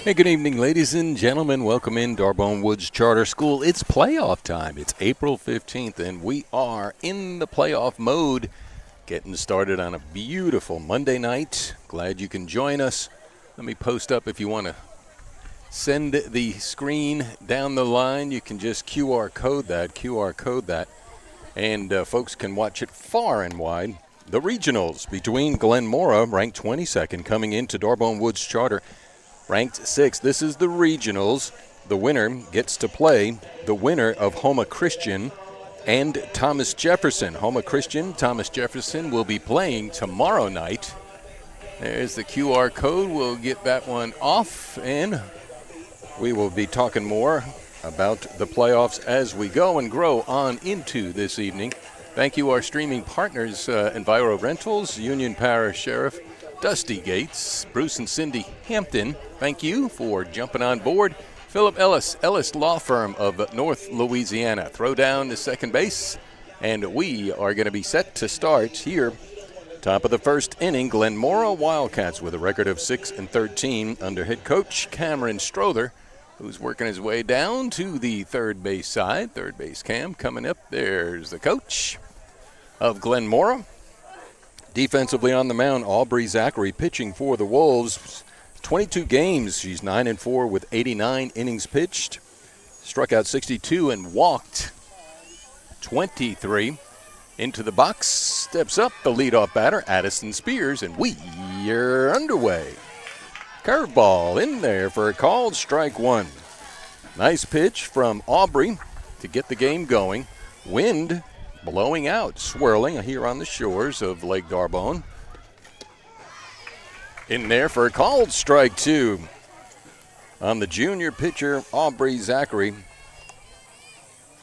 Hey, good evening, ladies and gentlemen. Welcome in Darbone Woods Charter School. It's playoff time. It's April 15th, and we are in the playoff mode, getting started on a beautiful Monday night. Glad you can join us. Let me post up if you want to send the screen down the line. You can just QR code that, and folks can watch it far and wide. The regionals between Glenmora, ranked 22nd, coming into Darbone Woods Charter, ranked 6th. This is the regionals. The winner gets to play the winner of Houma Christian and Thomas Jefferson. Houma Christian, Thomas Jefferson will be playing tomorrow night. There's the QR code. We'll get that one off, and we will be talking more about the playoffs as we go and grow on into this evening. Thank you, our streaming partners, Enviro Rentals, Union Parish Sheriff, Dusty Gates, Bruce and Cindy Hampton. Thank you for jumping on board. Philip Ellis Law Firm of North Louisiana. Throw down to second base, and we are going to be set to start here. Top of the first inning, Glenmora Wildcats with a record of 6-13 under head coach Cameron Strother, who's working his way down to the third base side. Third base cam coming up. There's the coach of Glenmora. Defensively on the mound, Aubrey Zachary pitching for the Wolves. 22 games. She's 9-4 with 89 innings pitched. Struck out 62 and walked 23. Into the box, steps up the leadoff batter, Addison Spears, and we are underway. Curveball in there for a called strike one. Nice pitch from Aubrey to get the game going. Wind blowing out, swirling here on the shores of Lake Darbone. In there for a called strike two on the junior pitcher, Aubrey Zachary.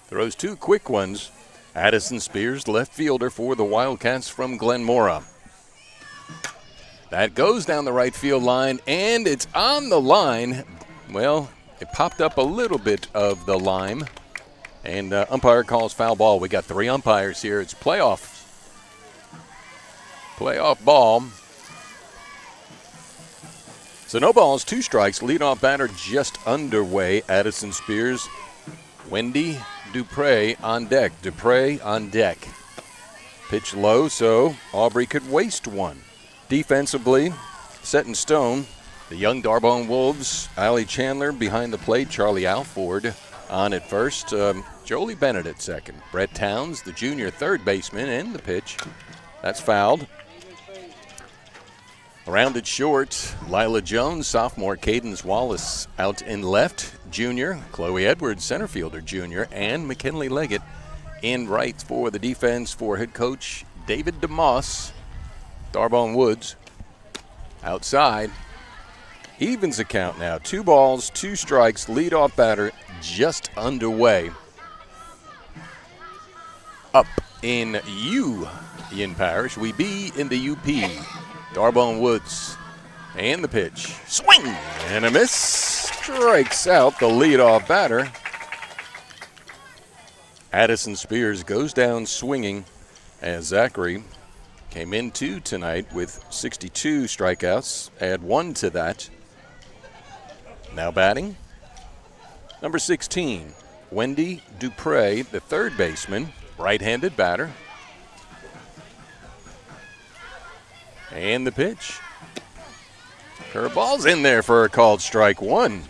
Throws two quick ones. Addison Spears, left fielder for the Wildcats from Glenmora. That goes down the right field line, and it's on the line. Well, it popped up a little bit of the lime. And umpire calls foul ball. We got three umpires here. It's playoff ball. So no balls, two strikes. Leadoff batter just underway. Addison Spears. Wendy Dupre on deck. Pitch low so Aubrey could waste one. Defensively, set in stone. The young Darbone Wolves. Allie Chandler behind the plate. Charlie Alford on at first. Jolie Bennett at second. Brett Towns, the junior third baseman, and the pitch. That's fouled. Around at short, Lila Jones, sophomore. Cadence Wallace out in left, junior. Chloe Edwards, center fielder, junior. And McKinley Leggett in right for the defense for head coach David DeMoss. Darbone Woods outside. Evens account now. 2 balls, 2 strikes. Leadoff batter just underway. Up in Union Parish, we be in the UP. Darbone Woods, and the pitch. Swing and a miss. Strikes out the leadoff batter. Addison Spears goes down swinging as Zachary came into tonight with 62 strikeouts. Add 1 to that. Now batting, number 16, Wendy Dupre, the third baseman. Right-handed batter. And the pitch. Curveball's in there for a called strike one.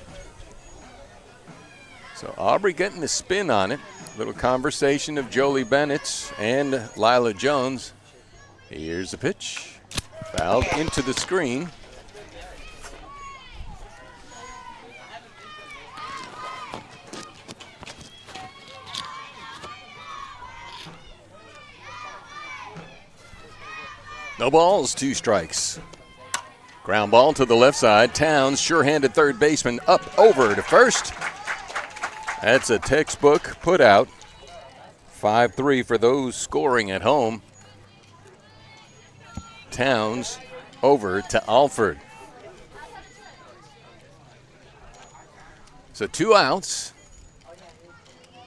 So Aubrey getting the spin on it. Little conversation of Jolie Bennett and Lila Jones. Here's the pitch. Fouled into the screen. No balls, 2 strikes. Ground ball to the left side. Towns, sure-handed third baseman, up over to first. That's a textbook put out. 5-3 for those scoring at home. Towns over to Alford. So 2 outs.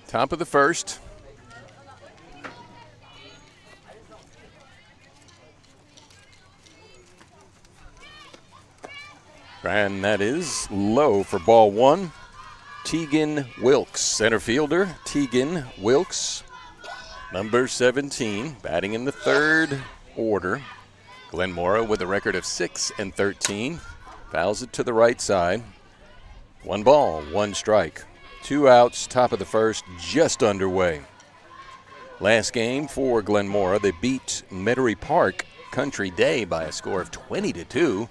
Top of the first. And that is low for ball one. Tegan Wilkes, center fielder. Tegan Wilkes, number 17, batting in the third order. Glenmora with a record of 6-13. Fouls it to the right side. 1 ball, 1 strike. 2 outs, top of the first, just underway. Last game for Glenmora, they beat Metairie Park Country Day by a score of 20-2.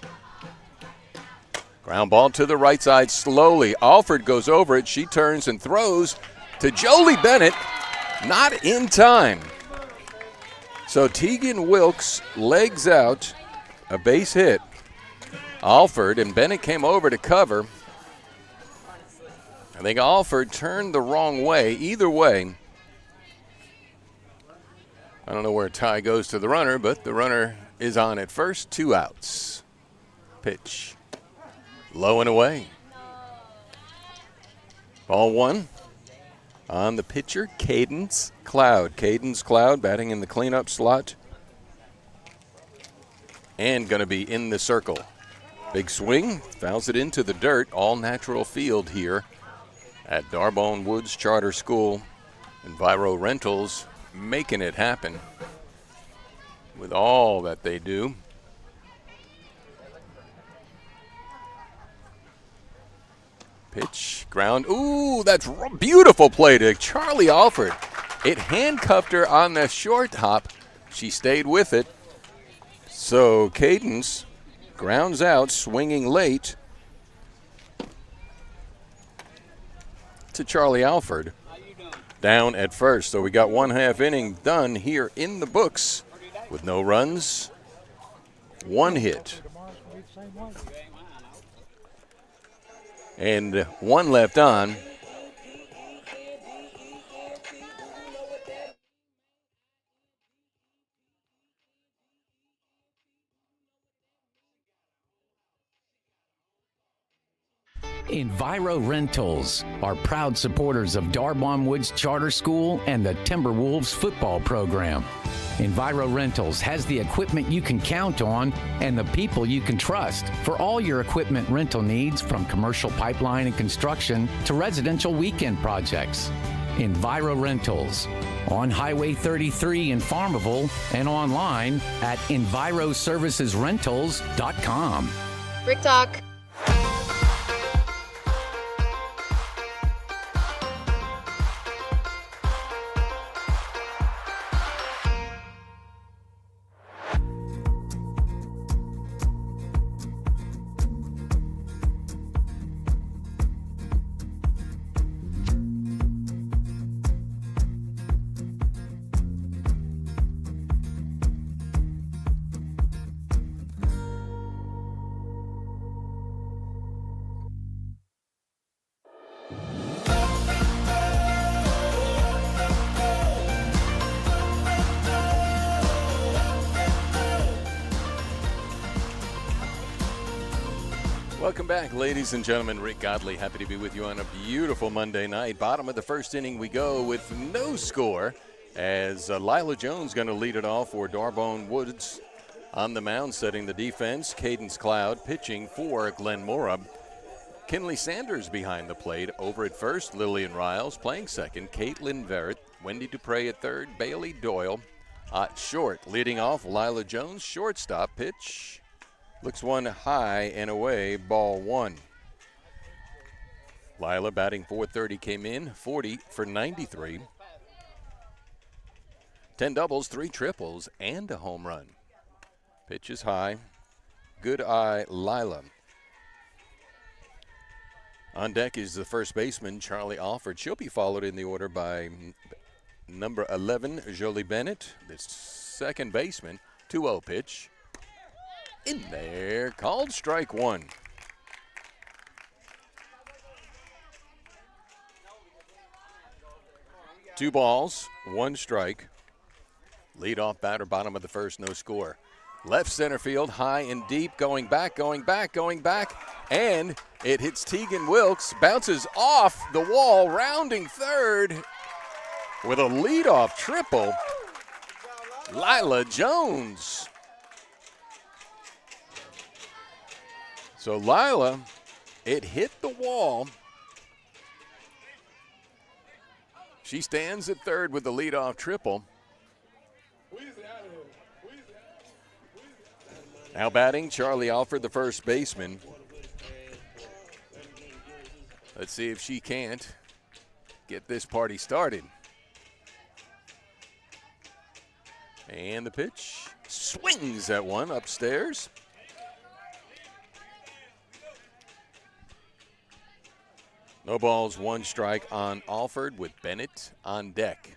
Ground ball to the right side slowly. Alford goes over it. She turns and throws to Jolie Bennett. Not in time. So Tegan Wilkes legs out a base hit. Alford and Bennett came over to cover. I think Alford turned the wrong way. Either way, I don't know where Ty goes to the runner, but the runner is on at first. 2 outs. Pitch. Low and away. Ball 1 on the pitcher, Cadence Cloud. Cadence Cloud batting in the cleanup slot and going to be in the circle. Big swing, fouls it into the dirt. All natural field here at D'Arbonne Woods Charter School. Enviro Rentals making it happen with all that they do. Pitch, ground. Ooh, that's beautiful play to Charlie Alford. It handcuffed her on the short hop. She stayed with it. So Cadence grounds out, swinging late to Charlie Alford. Down at first. So we got 1/2 inning done here in the books with no runs, 1 hit. And 1 left on. Enviro Rentals are proud supporters of D'Arbonne Woods Charter School and the Timberwolves football program. Enviro Rentals has the equipment you can count on and the people you can trust for all your equipment rental needs, from commercial pipeline and construction to residential weekend projects. Enviro Rentals on Highway 33 in Farmville and online at enviroservicesrentals.com. Brick Talk. Welcome back, ladies and gentlemen. Rick Godley, happy to be with you on a beautiful Monday night. Bottom of the first inning we go with no score, as Lila Jones going to lead it off for D'Arbonne Woods. On the mound, setting the defense, Cadence Cloud pitching for Glenmora. Kinley Sanders behind the plate. Over at first, Lillian Riles playing second. Caitlin Verrett, Wendy Dupre at third, Bailey Doyle at short. Leading off, Lila Jones, shortstop. Pitch looks one high and away, ball 1. Lila batting .430, came in 40 for 93. 10 doubles, 3 triples, and a home run. Pitch is high. Good eye, Lila. On deck is the first baseman, Charlie Alford. She'll be followed in the order by number 11, Jolie Bennett. The second baseman, 2-0 pitch. In there, called strike 1. Two balls, 1 strike. Leadoff batter, bottom of the first, no score. Left center field, high and deep, going back, and it hits Tegan Wilkes, bounces off the wall, rounding third with a leadoff triple. Lila Jones. So Lila, it hit the wall. She stands at third with the leadoff triple. Now batting, Charlie Alford, the first baseman. Let's see if she can't get this party started. And the pitch swings at one upstairs. No balls, one strike on Alford with Bennett on deck.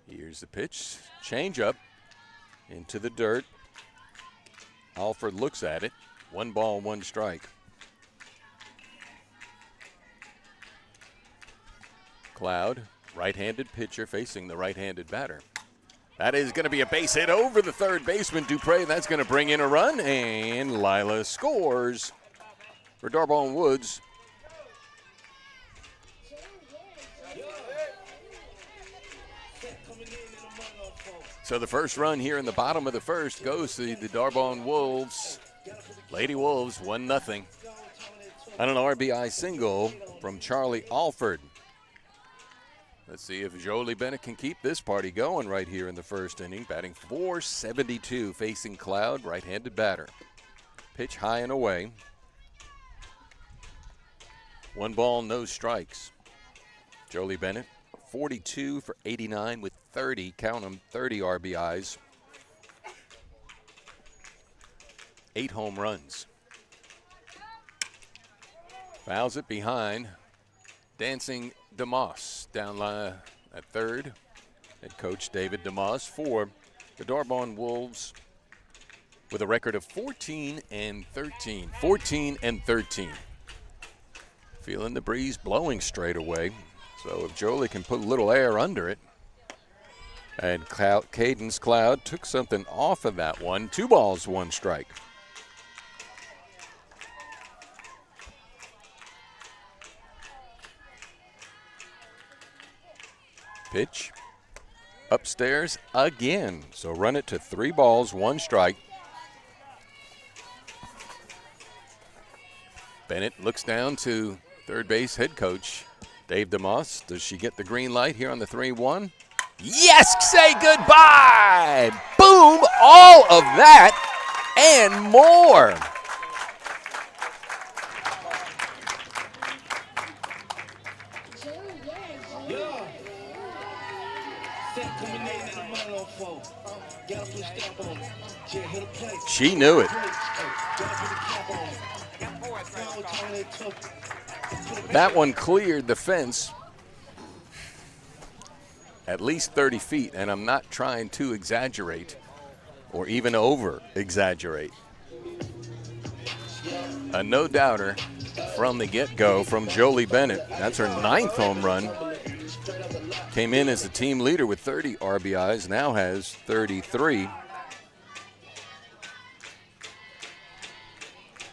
Here's the pitch, change up into the dirt. Alford looks at it. 1 ball, 1 strike. Cloud, right-handed pitcher facing the right-handed batter. That is going to be a base hit over the third baseman, Dupre. That's going to bring in a run, and Lila scores for Darbone Woods. So the first run here in the bottom of the first goes to the Darbone Wolves. Lady Wolves, 1-0. On an RBI single from Charlie Alford. Let's see if Jolie Bennett can keep this party going right here in the first inning. Batting .472, facing Cloud, right-handed batter. Pitch high and away. 1 ball, no strikes. Jolie Bennett, 42 for 89 with 30, count them, 30 RBIs. 8 home runs. Fouls it behind. Dancing DeMoss down line at third. Head coach David DeMoss for the Darbone Wolves with a record of 14 and 13. 14 and 13. Feeling the breeze blowing straight away. So if Jolie can put a little air under it. And Cadence Cloud took something off of that one. 2 balls, 1 strike. Pitch upstairs again. So run it to 3 balls, 1 strike. Bennett looks down to third base head coach Dave DeMoss. Does she get the green light here on the 3-1? Yes, say goodbye. Boom, all of that and more. She knew it. That one cleared the fence at least 30 feet, and I'm not trying to exaggerate or even over-exaggerate. A no-doubter from the get-go from Jolie Bennett. That's her 9th home run. Came in as the team leader with 30 RBIs, now has 33.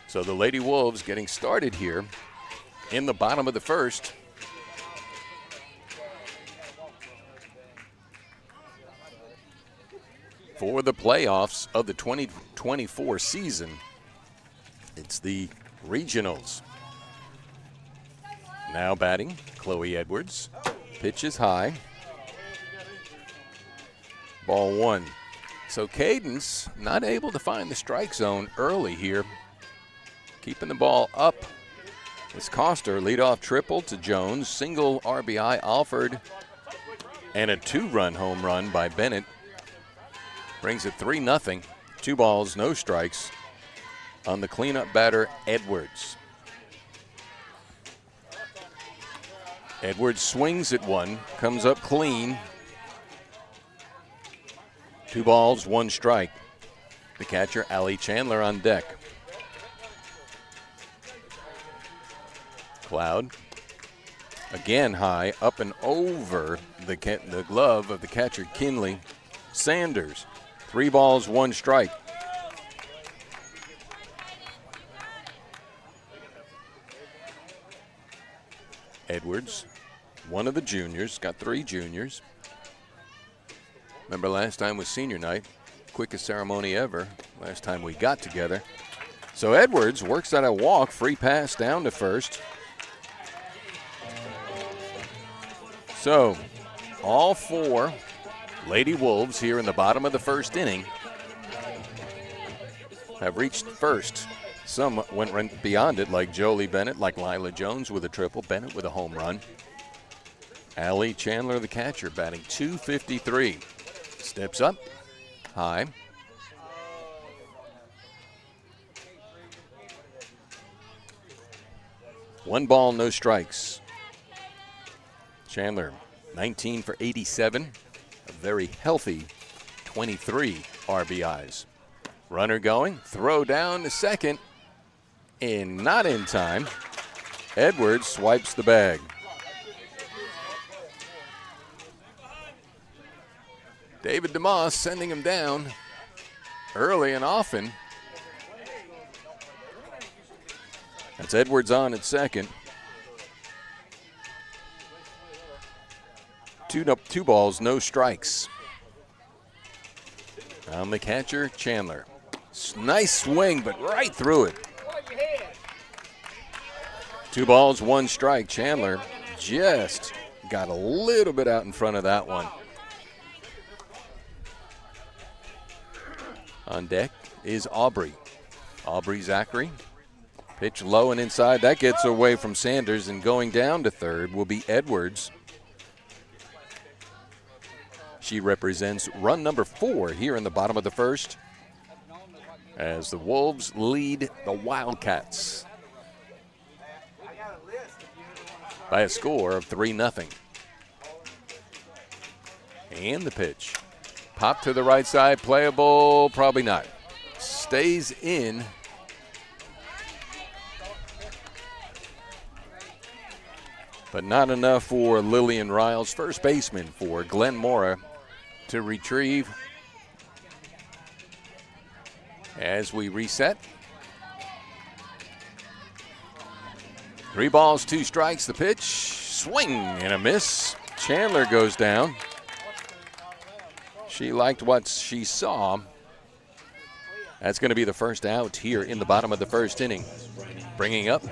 So the Lady Wolves getting started here in the bottom of the first. For the playoffs of the 2024 season, it's the regionals. Now batting, Chloe Edwards. Pitch is high. Ball 1. So Cadence not able to find the strike zone early here. Keeping the ball up. It's cost her leadoff triple to Jones, single RBI Alford, and a 2-run home run by Bennett. Brings it 3-0. 2 balls, no strikes on the cleanup batter, Edwards. Edwards swings at one, comes up clean. 2 balls, 1 strike. The catcher, Allie Chandler, on deck. Cloud, again high, up and over the glove of the catcher, Kinley. Sanders, 3 balls, 1 strike. Edwards, one of the juniors, got 3 juniors. Remember last time was senior night, quickest ceremony ever. last time we got together. So Edwards works out a walk, free pass down to first. So all 4 Lady Wolves here in the bottom of the first inning have reached first. Some went right beyond it, like Jolie Bennett, like Lila Jones with a triple, Bennett with a home run. Allie Chandler, the catcher, batting .253. Steps up, high. One ball, no strikes. Chandler, 19 for 87, a very healthy 23 RBIs. Runner going, throw down to second, and not in time. Edwards swipes the bag. David DeMoss sending him down early and often. That's Edwards on at second. Two balls, no strikes. On the catcher, Chandler. Nice swing, but right through it. 2 balls, 1 strike. Chandler just got a little bit out in front of that one. On deck is Aubrey. Aubrey Zachary. Pitch low and inside. That gets away from Sanders, and going down to third will be Edwards. She represents run number 4 here in the bottom of the first as the Wolves lead the Wildcats by a score of 3-0. And the pitch. Pop to the right side, playable, probably not. Stays in. But not enough for Lillian Riles, first baseman for Glenmora, to retrieve. As we reset. 3 balls, 2 strikes, the pitch. Swing and a miss. Chandler goes down. She liked what she saw. That's going to be the first out here in the bottom of the first inning. Bringing up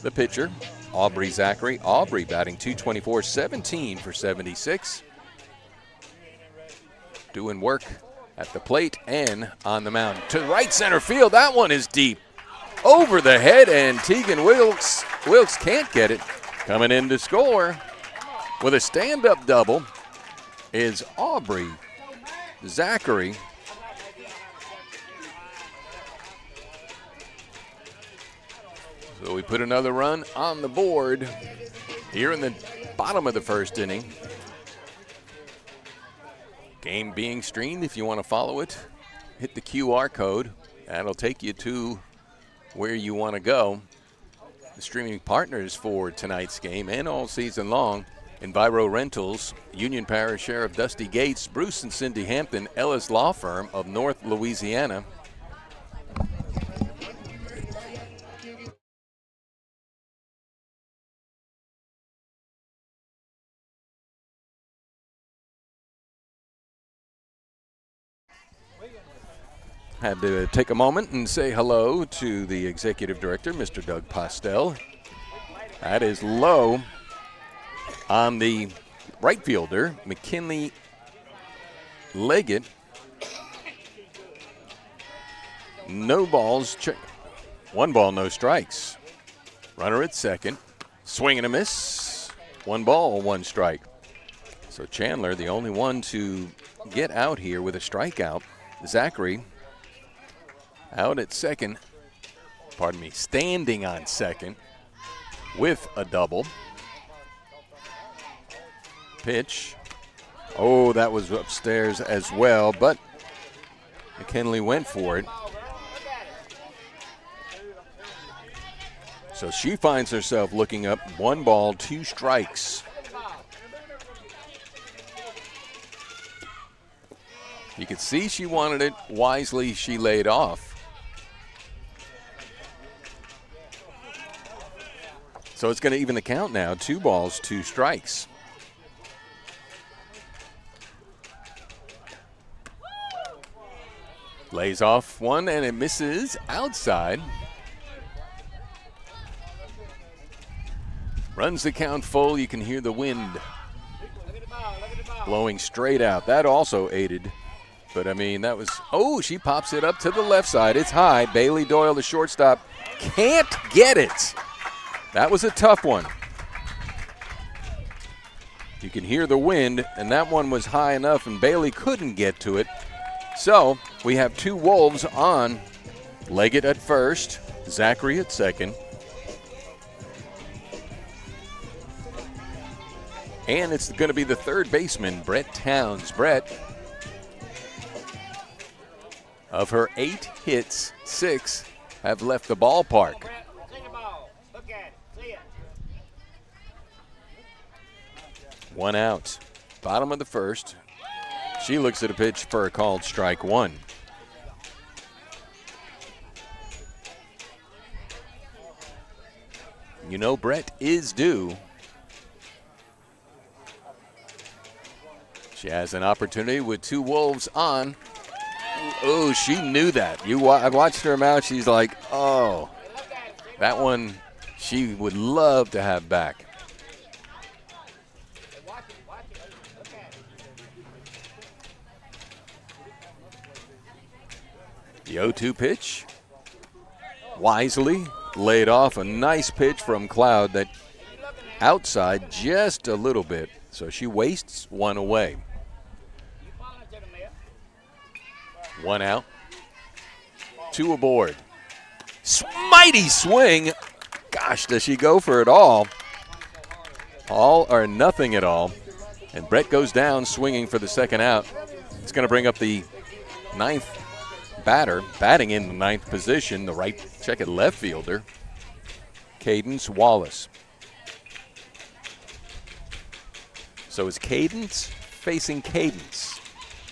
the pitcher, Aubrey Zachary. Aubrey batting .224, 17 for 76. Doing work at the plate and on the mound. To right center field, that one is deep. Over the head, and Tegan Wilkes can't get it. Coming in to score with a stand-up double is Aubrey Zachary. So we put another run on the board here in the bottom of the first inning. Game being streamed. If you want to follow it, hit the QR code. That'll take you to where you want to go. The streaming partners for tonight's game and all season long: Enviro Rentals, Union Parish Sheriff Dusty Gates, Bruce and Cindy Hampton, Ellis Law Firm of North Louisiana. Had to take a moment and say hello to the executive director, Mr. Doug Postel. That is low on the right fielder, McKinley Leggett. No balls, 1 ball, no strikes. Runner at second, swing and a miss. 1 ball, 1 strike. So Chandler, the only one to get out here with a strikeout. Zachary out at second, standing on second with a double. Pitch. Oh, that was upstairs as well, but McKinley went for it. So she finds herself looking up. 1 ball, 2 strikes. You could see she wanted it. Wisely, she laid off. So it's going to even the count now. 2 balls, 2 strikes. Lays off one, and it misses outside. Runs the count full. You can hear the wind blowing straight out. That also aided. But, I mean, that was – oh, she pops it up to the left side. It's high. Bailey Doyle, the shortstop, can't get it. That was a tough one. You can hear the wind, and that one was high enough, and Bailey couldn't get to it. So we have two Wolves on. Leggett at first, Zachary at second. And it's going to be the third baseman, Brett Towns. Brett, of her 8 hits, 6 have left the ballpark. One out. Bottom of the first. She looks at a pitch for a called strike one. You know Brett is due. She has an opportunity with two Wolves on. Oh, she knew that. I watched her mouth. She's like, oh, that one she would love to have back. The 0-2 pitch. Wisely laid off a nice pitch from Cloud that outside just a little bit. So she wastes one away. One out. 2 aboard. Mighty swing. Gosh, does she go for it all? All or nothing at all. And Brett goes down swinging for the second out. It's going to bring up the 9th batter, batting in the 9th position, the right check-it left fielder, Cadence Wallace. So it's Cadence facing Cadence.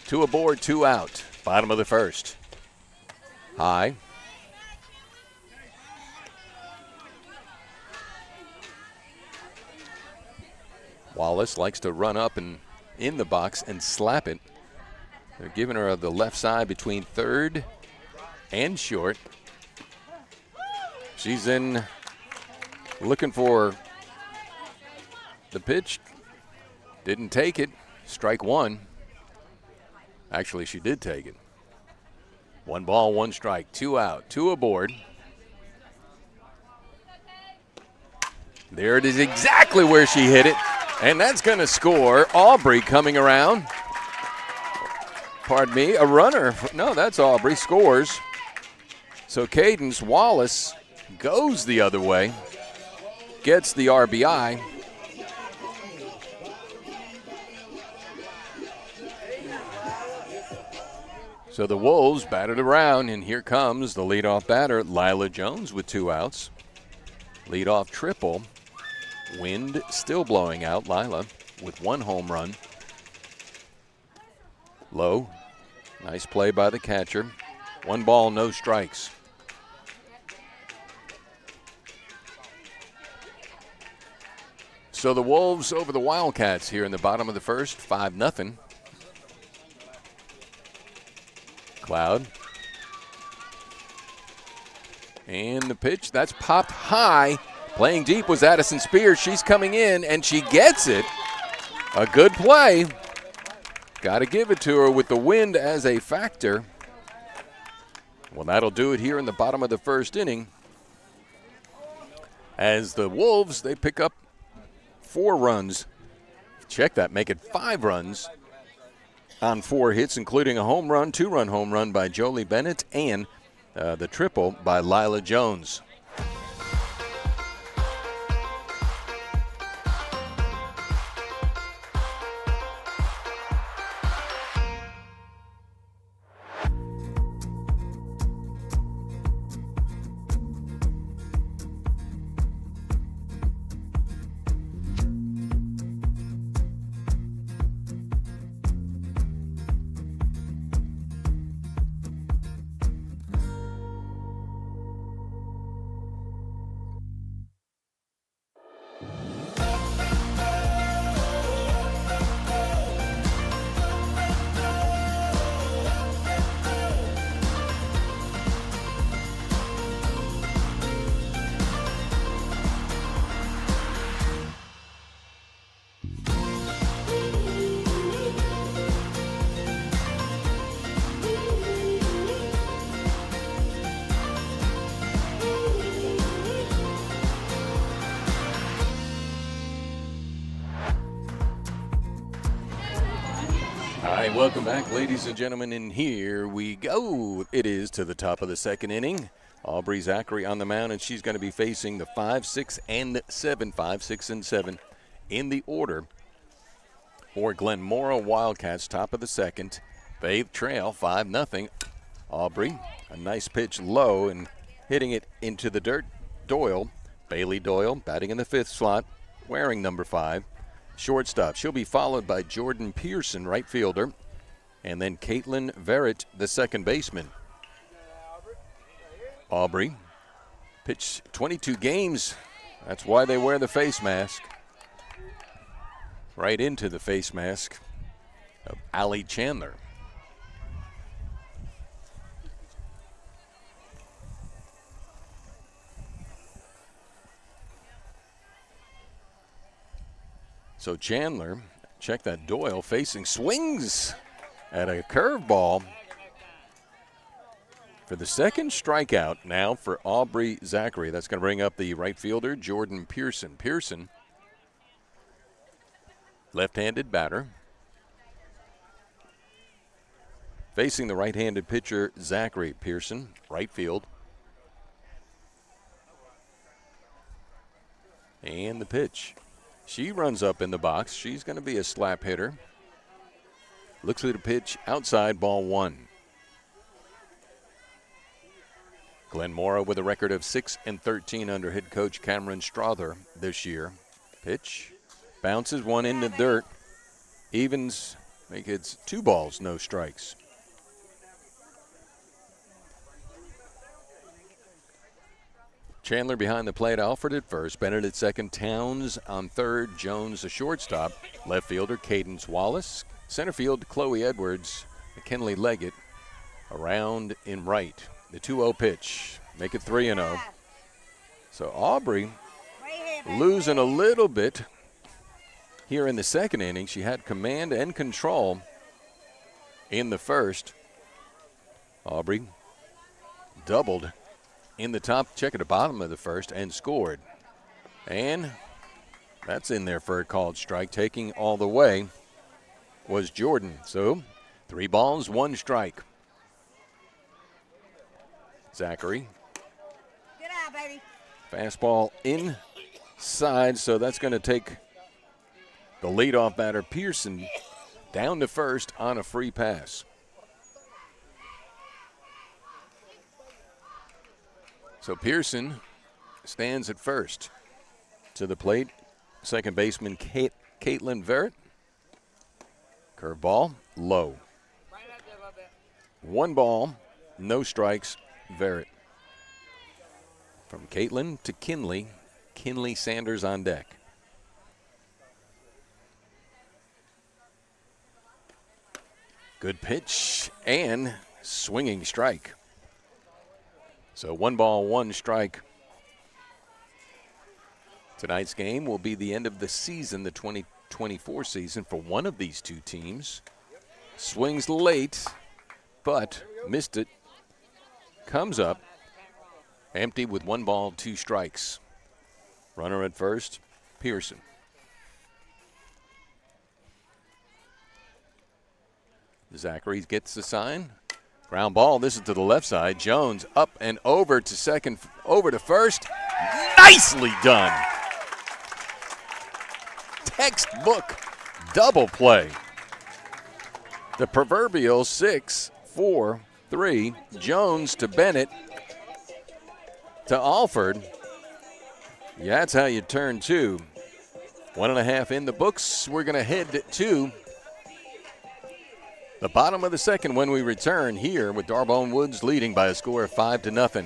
2 aboard, 2 out. Bottom of the first. High. Wallace likes to run up and in the box and slap it. They're giving her the left side between third and short. She's in looking for the pitch. Didn't take it. Strike one. Actually, she did take it. 1 ball, 1 strike, 2 out, 2 aboard. There it is, exactly where she hit it. And that's going to score. Aubrey coming around. Pardon me, a runner. No, that's Aubrey, scores. So Cadence Wallace goes the other way, gets the RBI. So the Wolves batted around, and here comes the leadoff batter, Lila Jones, with 2 outs. Leadoff triple. Wind still blowing out. Lila with 1 home run. Low. Nice play by the catcher. 1 ball, no strikes. So the Wolves over the Wildcats here in the bottom of the first, 5-0. Cloud. And the pitch, that's popped high. Playing deep was Addison Spears. She's coming in, and she gets it. A good play. Got to give it to her with the wind as a factor. Well, that'll do it here in the bottom of the first inning. As the Wolves, they pick up 4 runs. Check that, make it 5 runs on 4 hits, including a home run, 2-run home run by Jolie Bennett, and the triple by Lila Jones. All right, welcome back, ladies and gentlemen, and here we go. It is to the top of the second inning. Aubrey Zachary on the mound, and she's going to be facing the 5, 6, and 7. 5, 6, and 7 in the order for Glenmora Wildcats, top of the second. They trail 5-0. Aubrey, a nice pitch low and hitting it into the dirt. Doyle, Bailey Doyle, batting in the 5th slot, wearing number 5. Shortstop. She'll be followed by Jordan Pearson, right fielder, and then Caitlin Verrett, the second baseman. Aubrey pitched 22 games. That's why they wear the face mask. Right into the face mask of Allie Chandler. So Chandler, check that, Doyle facing, swings at a curveball for the second strikeout now for Aubrey Zachary. That's going to bring up the right fielder, Jordan Pearson. Pearson, left-handed batter, facing the right-handed pitcher, Zachary. Pearson, right field. And the pitch. She runs up in the box. She's going to be a slap hitter. Looks at the pitch outside, ball 1. Glenmora with a record of 6-13 under head coach Cameron Strother this year. Pitch bounces one in the dirt. Evens make it 2 balls, no strikes. Chandler behind the plate, Alford at first, Bennett at second, Towns on third, Jones the shortstop, left fielder Cadence Wallace, center field Chloe Edwards, McKinley Leggett around in right. The 2-0 pitch, make it 3-0. So Aubrey losing a little bit here in the second inning. She had command and control in the first. Aubrey doubled in the top, check at the bottom of the first, and scored. And that's in there for a called strike. Taking all the way was Jordan. So 3 balls, 1 strike. Zachary. Get out, baby. Fastball inside, so that's going to take the leadoff batter, Pearson, down to first on a free pass. So Pearson stands at first. To the plate, second baseman Caitlin Verrett. Curveball, low. 1 ball, no strikes, Verrett. From Caitlin to Kinley. Kinley Sanders on deck. Good pitch and swinging strike. So 1 ball, 1 strike. Tonight's game will be the end of the season, the 2024 season, for one of these two teams. Swings late, but missed it. Comes up empty with 1 ball, 2 strikes. Runner at first, Pearson. Zachary gets the sign. Ground ball, this is to the left side. Jones up and over to second, over to first. Nicely done. Textbook double play. The proverbial 6-4-3. Jones to Bennett to Alford. Yeah, that's how you turn 2. 1.5 in the books. We're going to head to the bottom of the second when we return here with D'Arbonne Woods leading by a score of 5-0.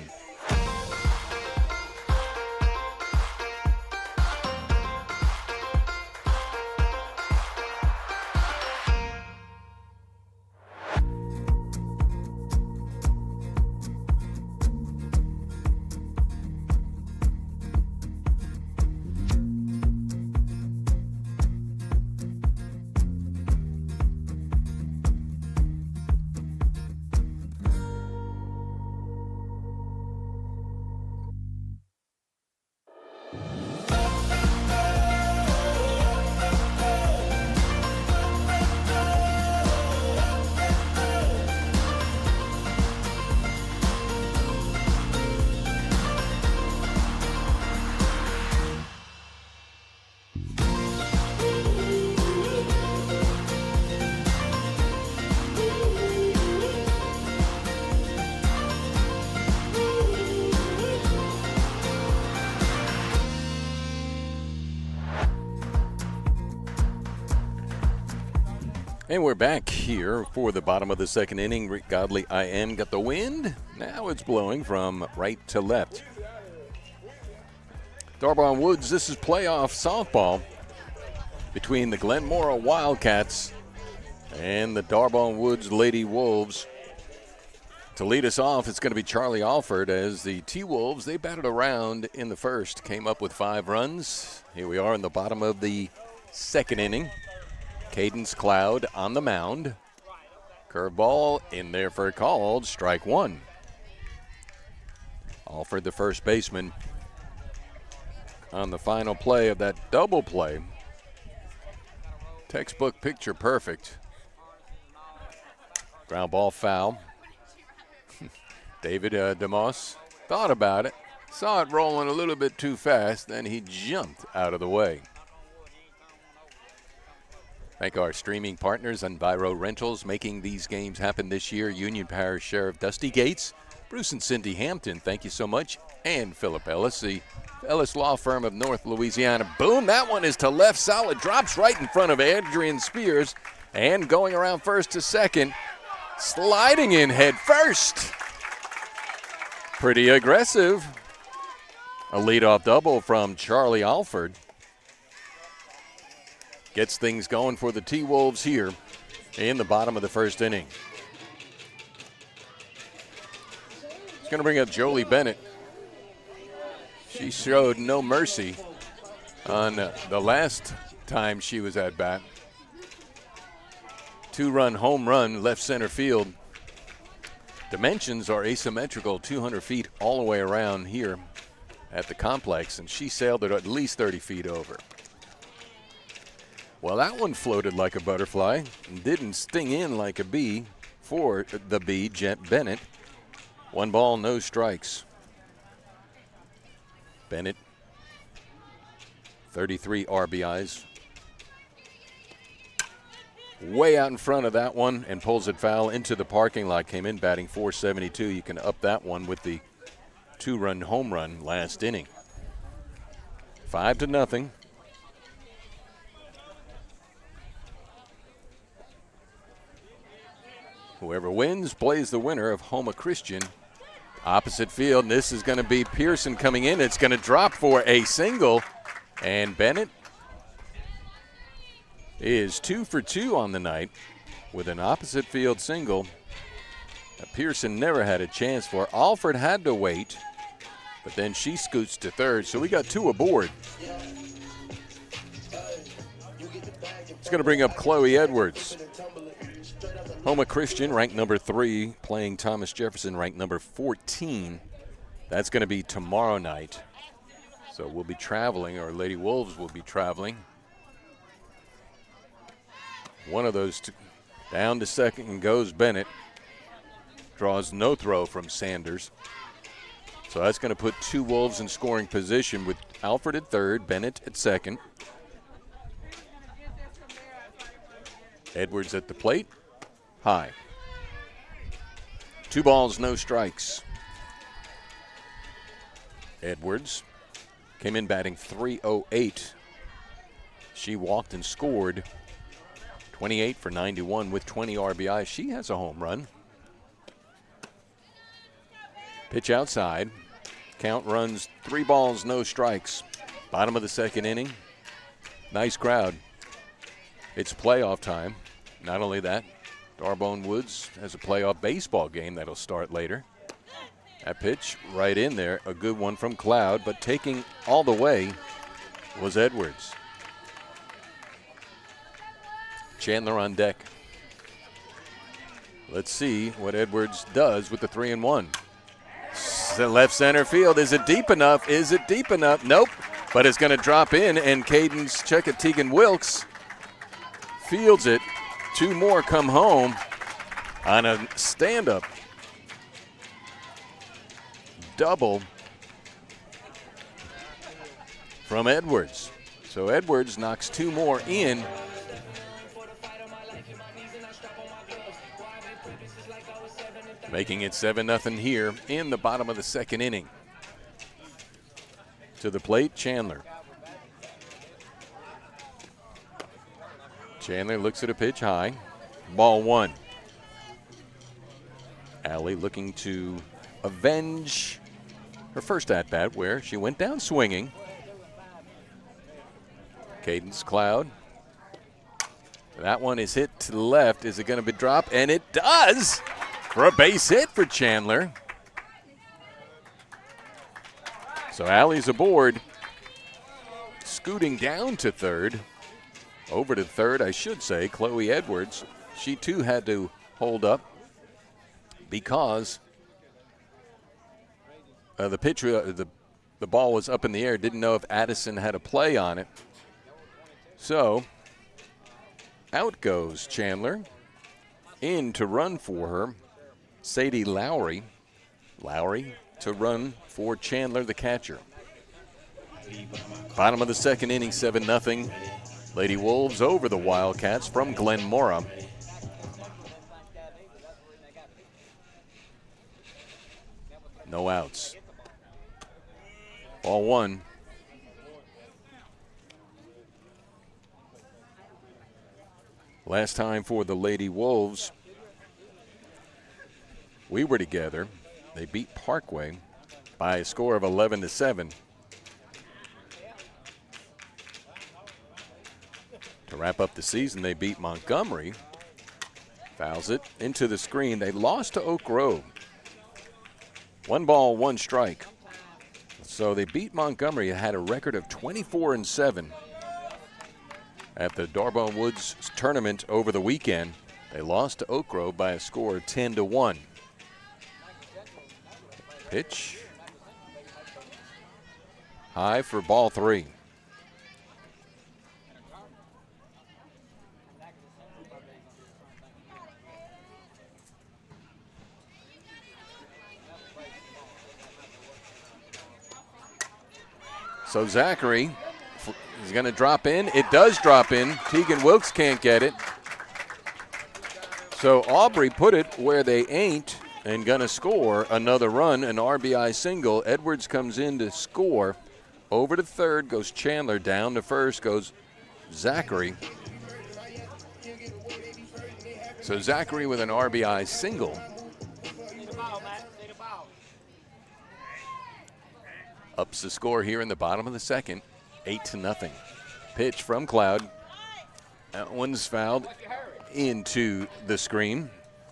And we're back here for the bottom of the second inning. Rick Godley, IM, got the wind. Now it's blowing from right to left. D'Arbonne Woods, this is playoff softball between the Glenmora Wildcats and the D'Arbonne Woods Lady Wolves. To lead us off, it's going to be Charlie Alford as the T-Wolves, they batted around in the first, came up with 5 runs. Here we are in the bottom of the second inning. Cadence Cloud on the mound. Curveball in there for a called strike 1. Alford, the first baseman, on the final play of that double play. Textbook picture perfect. Ground ball foul. David DeMoss thought about it, saw it rolling a little bit too fast, then he jumped out of the way. Thank our streaming partners, Enviro Rentals, making these games happen this year. Union Parish Sheriff Dusty Gates, Bruce and Cindy Hampton, thank you so much. And Philip Ellis, the Ellis Law Firm of North Louisiana. Boom, that one is to left, solid, drops right in front of Adrian Spears. And going around first to second, sliding in head first. Pretty aggressive. A leadoff double from Charlie Alford. Gets things going for the T-Wolves here in the bottom of the first inning. He's going to bring up Jolie Bennett. She showed no mercy on the last time she was at bat. 2-run home run, left center field. Dimensions are asymmetrical, 200 feet all the way around here at the complex, and she sailed it at least 30 feet over. Well, that one floated like a butterfly and didn't sting in like a bee for the bee, Jet Bennett. 1 ball, no strikes. Bennett, 33 RBIs. Way out in front of that one and pulls it foul into the parking lot. Came in batting .472. You can up that one with the 2-run home run last inning. 5-0. Whoever wins plays the winner of Houma Christian. Opposite field, and this is going to be Pearson coming in. It's going to drop for a single, and Bennett is 2 for 2 on the night with an opposite field single. Pearson never had a chance for. Alford had to wait, but then she scoots to third, so we got 2 aboard. It's going to bring up Chloe Edwards. Houma Christian, ranked number 3, playing Thomas Jefferson, ranked number 14. That's going to be tomorrow night. So we'll be traveling, or Lady Wolves will be traveling. One of those two, down to second and goes Bennett. Draws no throw from Sanders. So that's going to put 2 Wolves in scoring position with Alford at third, Bennett at second. Edwards at the plate. High. 2 balls, no strikes. Edwards came in batting .308. She walked and scored 28 for 91 with 20 RBIs. She has a home run. Pitch outside. Count runs 3 balls, no strikes. Bottom of the second inning. Nice crowd. It's playoff time. Not only that, D'Arbonne Woods has a playoff baseball game that'll start later. That pitch right in there, a good one from Cloud, but taking all the way was Edwards. Chandler on deck. Let's see what Edwards does with the 3-1. Left center field. Is it deep enough? Is it deep enough? Nope. But it's going to drop in, and Cadence Tegan Wilkes fields it. 2 more come home on a stand-up double from Edwards. So Edwards knocks 2 more in. Making it 7-0 here in the bottom of the second inning. To the plate, Chandler. Chandler looks at a pitch high. Ball one. Allie looking to avenge her first at-bat where she went down swinging. Cadence Cloud. That one is hit to the left. Is it going to be dropped? And it does for a base hit for Chandler. So Allie's aboard. Scooting down to third. Over to third, I should say, Chloe Edwards. She too had to hold up because the pitcher, the ball was up in the air. Didn't know if Addison had a play on it. So out goes Chandler. In to run for her, Sadie Lowry. Lowry to run for Chandler, the catcher. Bottom of the second inning, 7-0. Lady Wolves over the Wildcats from Glenmora. No outs. Ball one. Last time for the Lady Wolves, we were together. They beat Parkway by a score of 11-7. To wrap up the season, they beat Montgomery. Fouls it into the screen. They lost to Oak Grove. 1 ball, 1 strike. So they beat Montgomery and had a record of 24-7 at the Darbone Woods tournament over the weekend. They lost to Oak Grove by a score of 10-1. Pitch. High for ball 3. So Zachary is going to drop in. It does drop in. Tegan Wilkes can't get it. So Aubrey put it where they ain't and going to score another run, an RBI single. Edwards comes in to score. Over to third goes Chandler. Down to first goes Zachary. So Zachary with an RBI single. Ups the score here in the bottom of the second, 8-0. Pitch from Cloud. That one's fouled into the screen.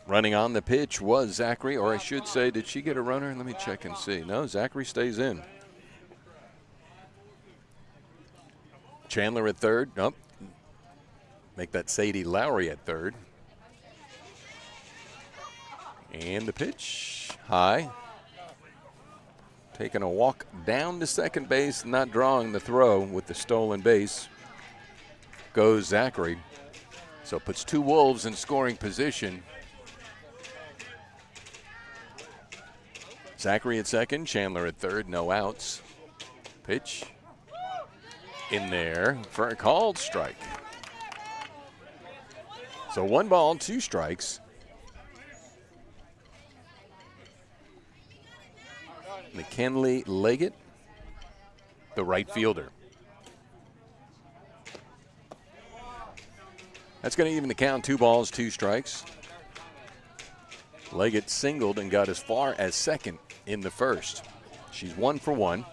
Running on the pitch was Zachary, or I should say, did she get a runner? Let me check and see. No, Zachary stays in. Chandler at third. Nope. Make that Sadie Lowry at third. And the pitch, high. Taking a walk down to second base, not drawing the throw with the stolen base. Goes Zachary. So puts 2 Wolves in scoring position. Zachary at second, Chandler at third, no outs. Pitch in there for a called strike. So 1 ball, 2 strikes. McKinley Leggett, the right fielder. That's going to even the count. 2 balls, 2 strikes. Leggett singled and got as far as second in the first. She's 1 for 1.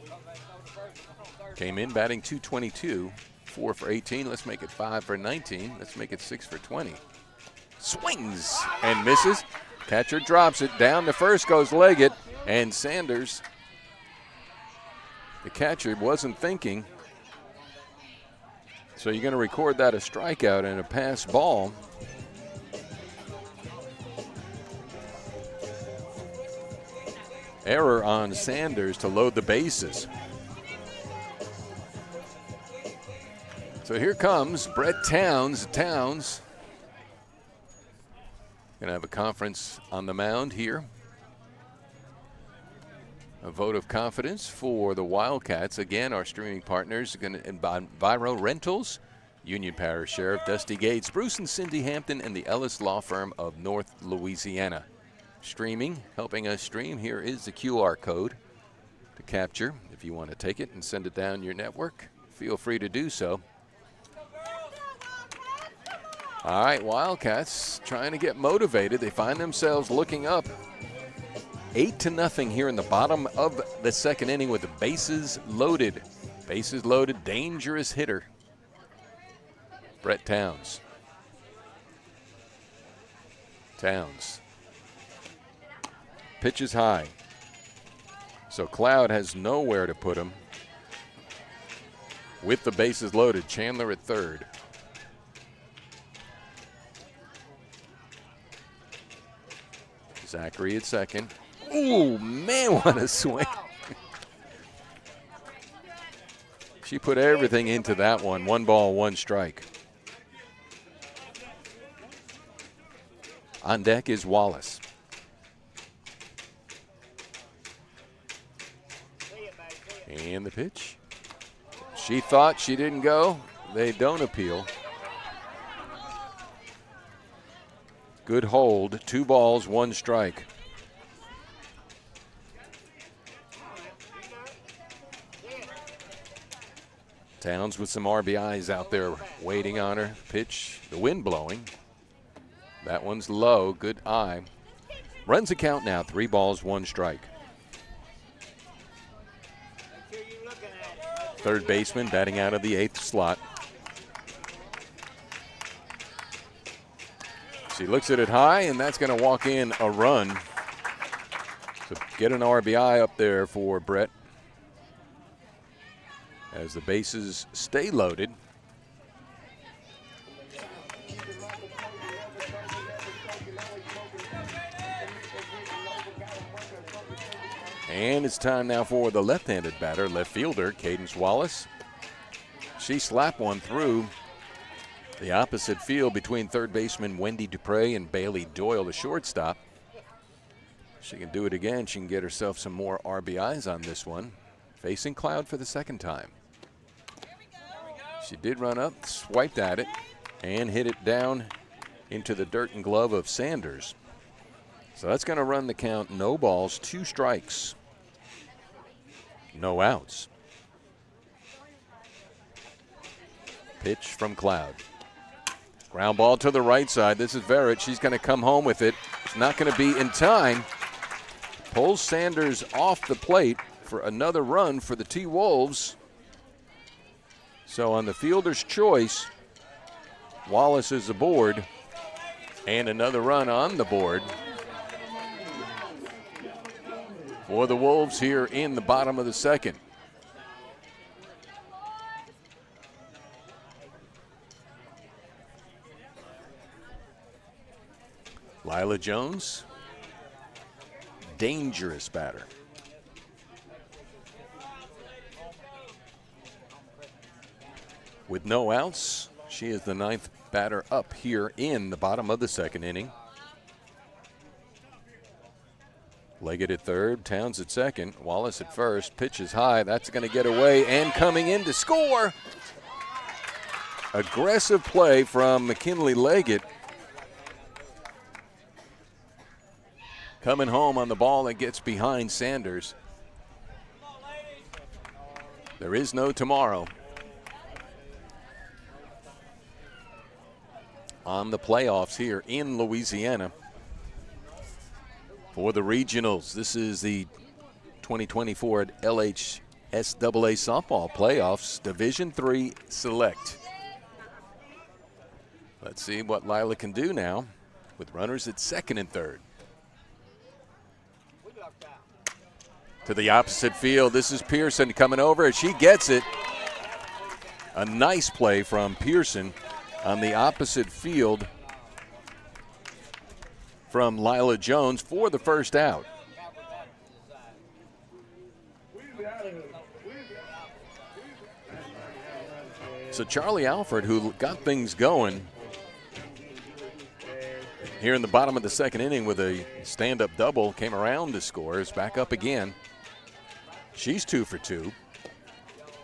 Came in batting .222, 4 for 18. Let's make it 5 for 19. Let's make it 6 for 20. Swings and misses. Catcher drops it. Down to first goes Leggett. And Sanders, the catcher, wasn't thinking. So you're going to record that a strikeout and a pass ball. Error on Sanders to load the bases. So here comes Brett Towns. Towns going to have a conference on the mound here. A vote of confidence for the Wildcats. Again, our streaming partners are going to Enviro Rentals, Union Parish Sheriff Dusty Gates, Bruce and Cindy Hampton, and the Ellis Law Firm of North Louisiana. Streaming, helping us stream, here is the QR code to capture. If you want to take it and send it down your network, feel free to do so. All right, Wildcats trying to get motivated. They find themselves looking up 8-0 here in the bottom of the second inning with the bases loaded. Bases loaded, dangerous hitter, Brett Towns. Towns pitches high. So Cloud has nowhere to put him. With the bases loaded, Chandler at third. Zachary at second. Ooh, man, what a swing. She put everything into that one. 1 ball, 1 strike. On deck is Wallace. And the pitch. She thought she didn't go. They don't appeal. Good hold. 2 balls, 1 strike. Towns with some RBIs out there waiting on her. Pitch, the wind blowing. That one's low. Good eye. Runs the count now. 3 balls, 1 strike. Third baseman batting out of the 8th slot. She looks at it high, and that's going to walk in a run. So get an RBI up there for Brett as the bases stay loaded. And it's time now for the left-handed batter, left fielder, Cadence Wallace. She slapped one through the opposite field between third baseman Wendy Dupre and Bailey Doyle, the shortstop. She can do it again. She can get herself some more RBIs on this one. Facing Cloud for the second time. She did run up, swiped at it, and hit it down into the dirt and glove of Sanders. So that's going to run the count. No balls, 2 strikes. No outs. Pitch from Cloud. Ground ball to the right side. This is Verrett. She's going to come home with it. It's not going to be in time. Pulls Sanders off the plate for another run for the T-Wolves. So on the fielder's choice, Wallace is aboard. And another run on the board for the Wolves here in the bottom of the second. Lila Jones, dangerous batter. With no outs, she is the 9th batter up here in the bottom of the second inning. Leggett at third, Towns at second, Wallace at first. Pitch is high. That's going to get away, and coming in to score. Aggressive play from McKinley Leggett. Coming home on the ball that gets behind Sanders. There is no tomorrow. On the playoffs here in Louisiana. For the regionals, this is the 2024 LHSAA softball playoffs, Division III Select. Let's see what Lila can do now with runners at second and third. To the opposite field, this is Pearson coming over. She gets it. A nice play from Pearson on the opposite field from Lila Jones for the first out. So Charlie Alford, who got things going here in the bottom of the second inning with a stand-up double, came around to score, is back up again. She's 2 for 2.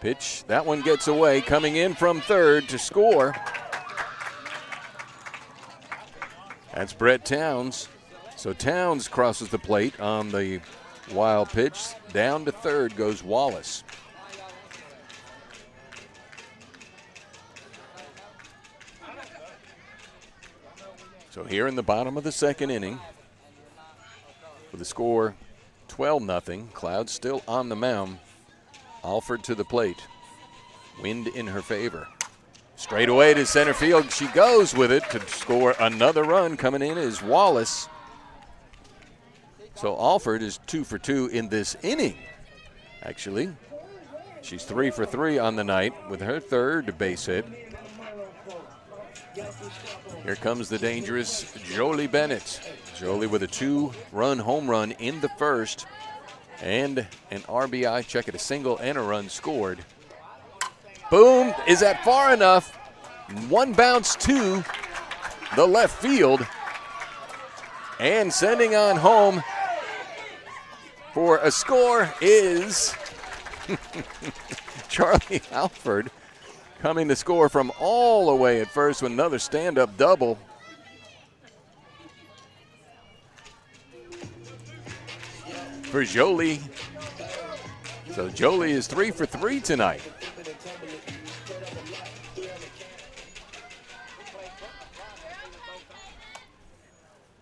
Pitch, that one gets away, coming in from third to score. That's Brett Towns. So Towns crosses the plate on the wild pitch. Down to third goes Wallace. So here in the bottom of the second inning, with the score 12-0, Cloud still on the mound. Alford to the plate. Wind in her favor. Straight away to center field. She goes with it to score another run. Coming in is Wallace. So Alford is 2 for 2 in this inning. Actually, she's 3 for 3 on the night with her third base hit. Here comes the dangerous Jolie Bennett. Jolie with a 2-run home run in the first and an RBI, check it, a single and a run scored. Boom, is that far enough? One bounce to the left field and sending on home for a score is Charlie Alford, coming to score from all the way at first with another stand-up double. For Jolie. So Jolie is 3 for 3 tonight.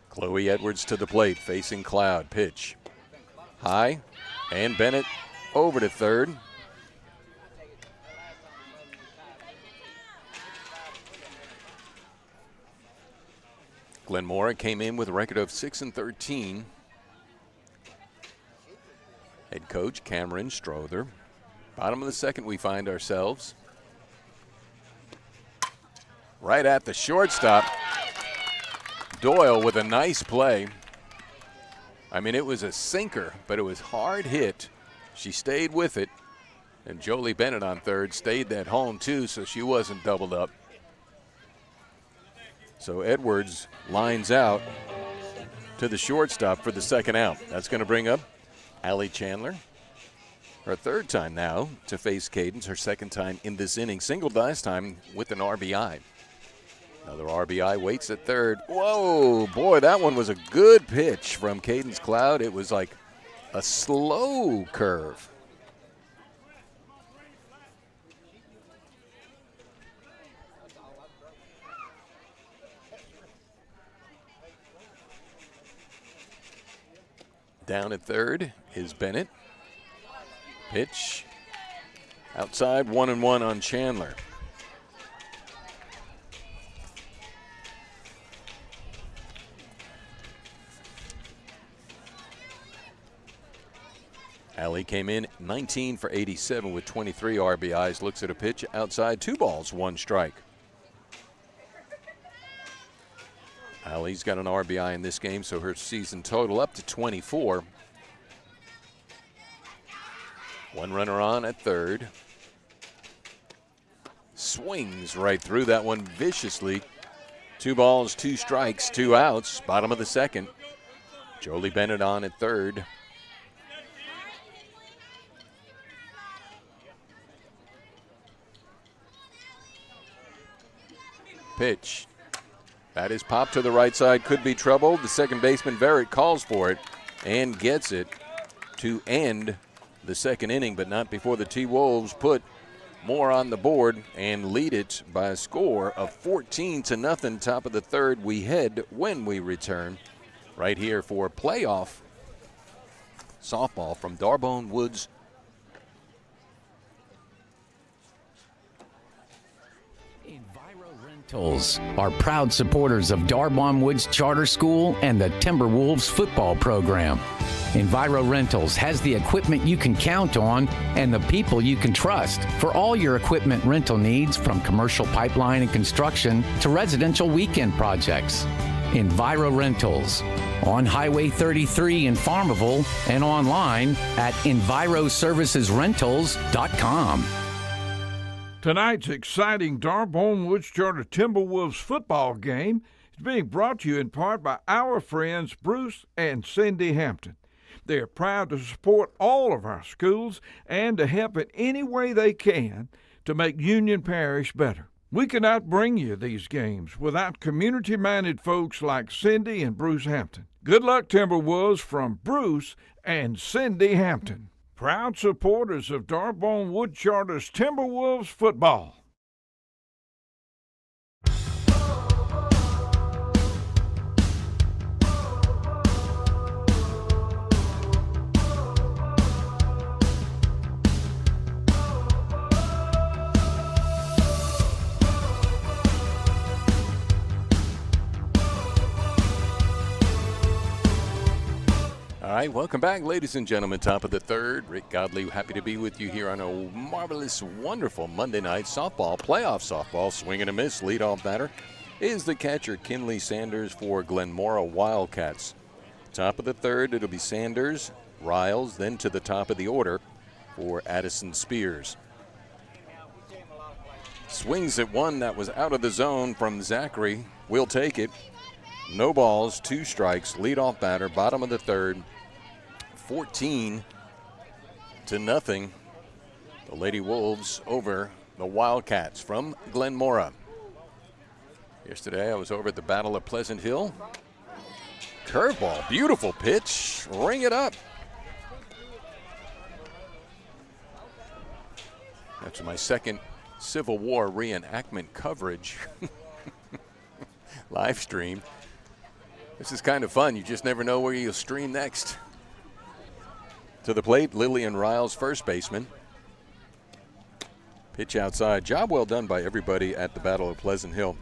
Chloe Edwards to the plate, facing Cloud. Pitch high, and Bennett over to third. Glenmora came in with a record of 6-13. Head coach Cameron Strother. Bottom of the second we find ourselves. Right at the shortstop. Doyle with a nice play. I mean, it was a sinker, but it was hard hit. She stayed with it. And Jolie Bennett on third stayed that home too, so she wasn't doubled up. So Edwards lines out to the shortstop for the second out. That's going to bring up Allie Chandler. Her third time now to face Cadence, her second time in this inning. Singled last time with an RBI. Another RBI waits at third. Whoa, boy, that one was a good pitch from Cadence Cloud. It was like a slow curve. Down at third is Bennett. Pitch outside, 1-1 on Chandler. Allie came in 19 for 87 with 23 RBIs. Looks at a pitch outside, 2 balls, 1 strike. Allie's got an RBI in this game, so her season total up to 24. 1 runner on at third. Swings right through that one viciously. 2 balls, 2 strikes, 2 outs. Bottom of the second. Jolie Bennett on at third. Pitch. That is popped to the right side. Could be trouble. The second baseman, Verrett, calls for it and gets it to end the second inning, but not before the T-Wolves put more on the board and lead it by a score of 14-0. Top of the third. We head when we return right here for playoff softball from Darbone Woods. Rentals are proud supporters of Darbone Woods Charter School and the Timberwolves football program. Enviro Rentals has the equipment you can count on and the people you can trust for all your equipment rental needs, from commercial pipeline and construction to residential weekend projects. Enviro Rentals on Highway 33 in Farmville and online at enviroservicesrentals.com. Tonight's exciting Darbone Woods Charter Timberwolves football game is being brought to you in part by our friends Bruce and Cindy Hampton. They are proud to support all of our schools and to help in any way they can to make Union Parish better. We cannot bring you these games without community-minded folks like Cindy and Bruce Hampton. Good luck, Timberwolves, from Bruce and Cindy Hampton. Proud supporters of Darbone Woods Charter's Timberwolves football. right, welcome back, ladies and gentlemen. Top of the third. Rick Godley, happy to be with you here on a marvelous, wonderful Monday night softball, playoff softball. Swing and a miss. Leadoff batter is the catcher, Kinley Sanders, for Glenmora Wildcats. Top of the third, it'll be Sanders, Riles, then to the top of the order for Addison Spears. Swings at one that was out of the zone from Zachary. We'll take it. No balls, 2 strikes. Leadoff batter, bottom of the third. 14-0. The Lady Wolves over the Wildcats from Glenmora. Yesterday I was over at the Battle of Pleasant Hill. Curveball, beautiful pitch. Ring it up. That's my second Civil War reenactment coverage. Live stream. This is kind of fun. You just never know where you'll stream next. To the plate, Lillian Riles, first baseman. Pitch outside. Job well done by everybody at the Battle of Pleasant Hill.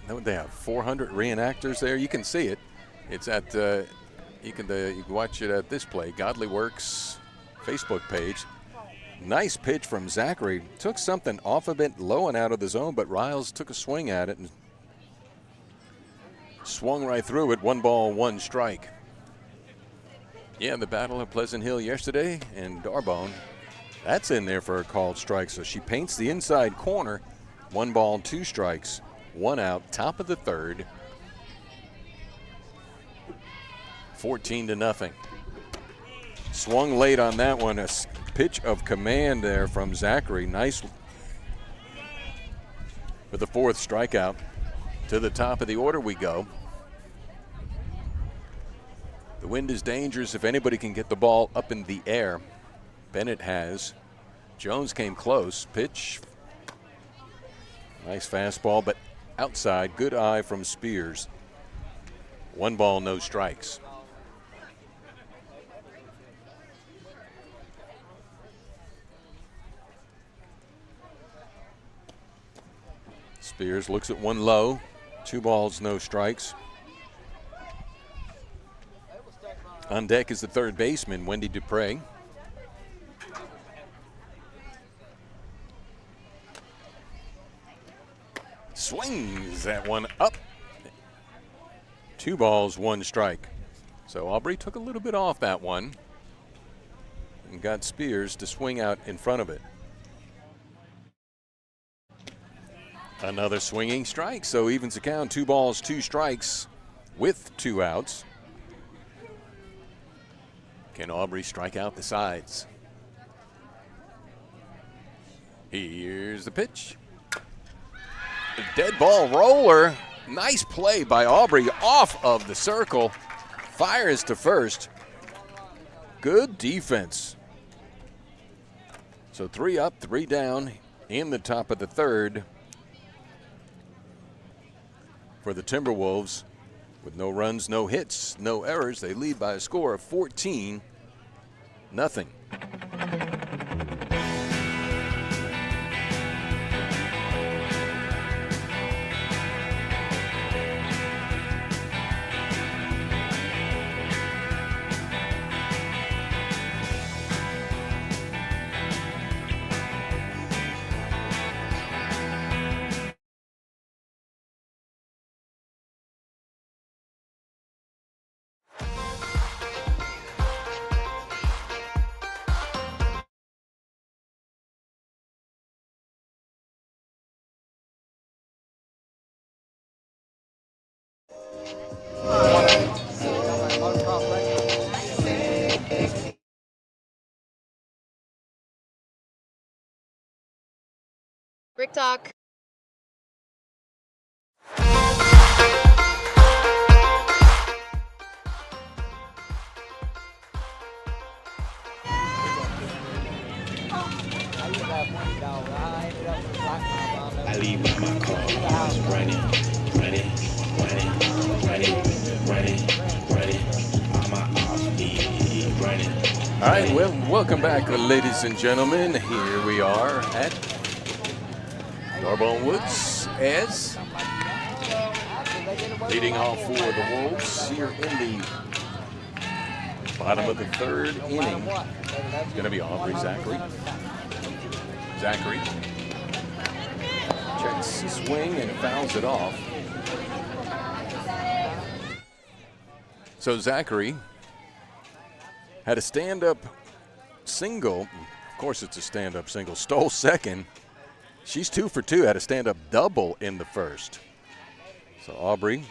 They have 400 reenactors there. You can see it. It's at you can watch it at this play, Godleyworks Facebook page. Nice pitch from Zachary. Took something off of it, low and out of the zone, but Riles took a swing at it and swung right through it. 1 ball, 1 strike. Yeah, the Battle of Pleasant Hill yesterday, and Darbone, that's in there for a called strike. So she paints the inside corner. 1 ball, 2 strikes, 1 out, top of the third. 14-0. Swung late on that one. A pitch of command there from Zachary. Nice for the 4th strikeout. To the top of the order we go. The wind is dangerous if anybody can get the ball up in the air. Bennett has. Jones came close. Pitch. Nice fastball, but outside. Good eye from Spears. 1 ball, no strikes. Spears looks at 1 low. 2 balls, no strikes. On deck is the third baseman, Wendy Dupre. Swings that one up. 2 balls, 1 strike. So Aubrey took a little bit off that one and got Spears to swing out in front of it. Another swinging strike, so evens the count. 2 balls, 2 strikes with 2 outs. Can Aubrey strike out the sides? Here's the pitch. Dead ball roller. Nice play by Aubrey off of the circle. Fires to first. Good defense. So 3 up, 3 down in the top of the third. For the Timberwolves, with no runs, no hits, no errors, they lead by a score of 14-0. Brick Talk. I leave with my car, I was running. On my off beat, running. All right, well, welcome back, ladies and gentlemen. Here we are at Darbone Woods as leading off for the Wolves here in the Bottom of the third inning. It's going to be Aubrey Zachary. Zachary checks the swing and fouls it off. So Zachary had a stand-up single. Of course it's a stand-up single. Stole second. She's 2 for 2. Had a stand-up double in the first. So Aubrey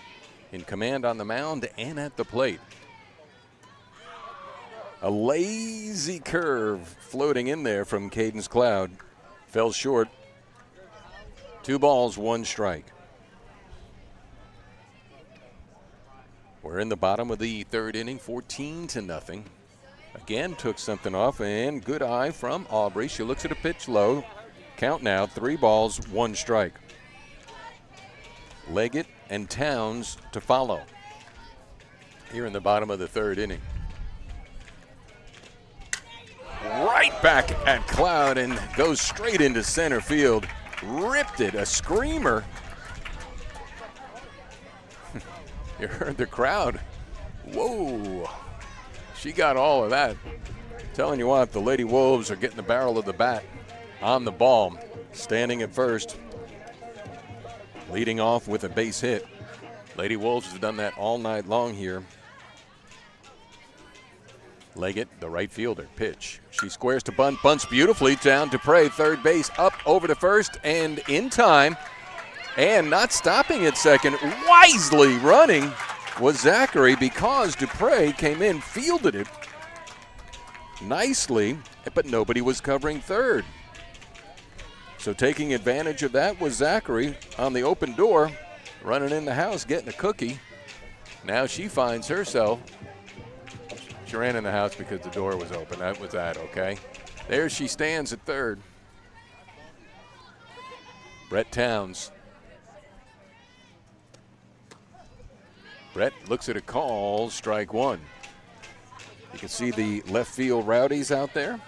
in command on the mound and at the plate. A lazy curve floating in there from Cadence Cloud. Fell short. 2 balls, 1 strike. We're in the bottom of the third inning, 14-0. Again, took something off, and good eye from Aubrey. She looks at a pitch low. Count now, 3 balls, 1 strike. Leggett and Towns to follow here in the bottom of the third inning. Right back at Cloud and goes straight into center field. Ripped it, a screamer. You heard the crowd. Whoa. She got all of that. Telling you what, the Lady Wolves are getting the barrel of the bat on the ball. Standing at first. Leading off with a base hit. Lady Wolves have done that all night long here. Leggett, the right fielder, pitch. She squares to bunt, bunts beautifully down to Dupre, third base, up over to first, and in time. And not stopping at second, wisely running was Zachary because Dupre came in, fielded it nicely, but nobody was covering third. So taking advantage of that was Zachary on the open door, running in the house, getting a cookie. Now she finds herself. She ran in the house because the door was open. That was that, okay? There she stands at third. Brett Towns. Brett looks at a call, strike 1. You can see the left field rowdies out there.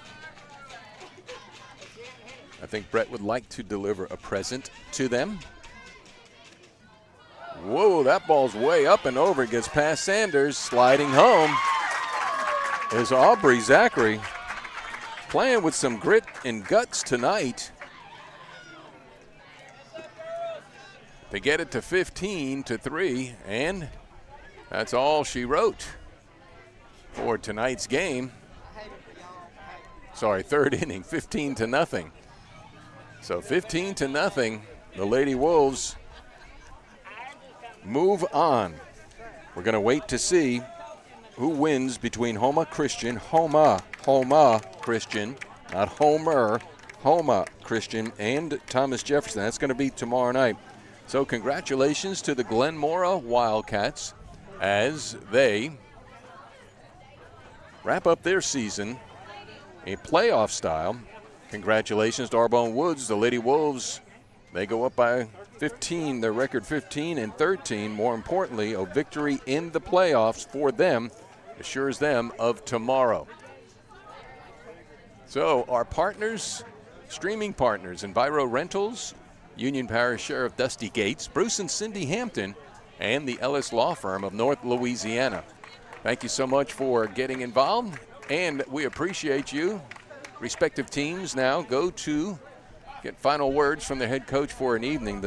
I think Brett would like to deliver a present to them. Whoa, that ball's way up and over. It gets past Sanders, sliding home is Aubrey Zachary, playing with some grit and guts tonight to get it to 15-3, and that's all she wrote for tonight's game. Sorry, third inning, 15-0. So 15-0, the Lady Wolves move on. We're going to wait to see who wins between Homa Christian, not Homer, Homa Christian, and Thomas Jefferson. That's going to be tomorrow night. So congratulations to the Glenmora Wildcats as they wrap up their season in playoff style. Congratulations to Arbonne Woods, the Lady Wolves. They go up by 15, their record 15-13. More importantly, a victory in the playoffs for them assures them of tomorrow. So our partners, streaming partners, Enviro Rentals, Union Parish Sheriff Dusty Gates, Bruce and Cindy Hampton, and the Ellis Law Firm of North Louisiana. Thank you so much for getting involved, and we appreciate you. Respective teams now go to get final words from the head coach for an evening.